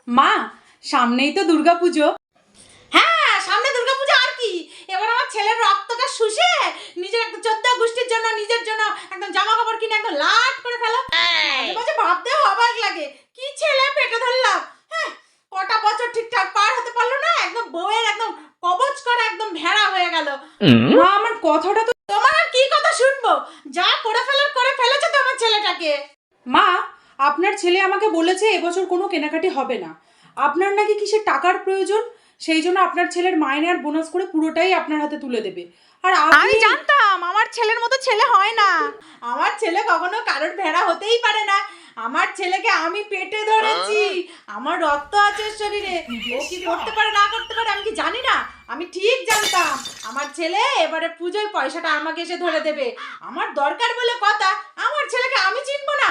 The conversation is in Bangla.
মা, সামনেই তো দুর্গাপুজো। হ্যাঁ, সামনে দুর্গাপূজা, আর কি। এবার আমার ছেলের রক্তটা শুষে নিজের একদম 14 গোষ্ঠীর জন্য, নিজের জন্য একদম জামা কাপড় কিনে একদম লাট করে ফেলো। মাঝে মাঝে ভাবতেও অবাক লাগে, কি ছেলে পেটে ধরলাম। হ্যাঁ, কটা বছর ঠিকঠাক পার হতে পারলো না, একদম বউয়ের একদম কবচ করা একদম ভেড়া হয়ে গেল। মা, আমার কথাটা তো। তোমার আর কি কথা শুনবো, যা করে ফেলার করে ফেলেছে তো আমার ছেলেটাকে। মা, আপনার ছেলে আমাকে বলেছে এবছর কোনো কেনাকাটি হবে না। আপনার নাকি কিসের টাকার প্রয়োজন, সেই জন্য আপনার ছেলের মাইনে আর বোনাস করে পুরোটাই আপনার হাতে তুলে দেবে। আর আমি জানতাম আমার ছেলের মতো ছেলে হয় না। আমার ছেলে কখনো কারোর ভেড়া হতেই পারে না। আমার ছেলেকে আমি পেটে ধরেছি, আমার রক্ত আছে শরীরে। ও কি করতে পারে না করতে পারে আমি কি জানি না? আমি ঠিক জানতাম আমার ছেলে এবারে পুজোয় পয়সাটা আমাকে এসে ধরে দেবে। আমার দরকার বলে কথা, আমার ছেলেকে আমি চিনবো না।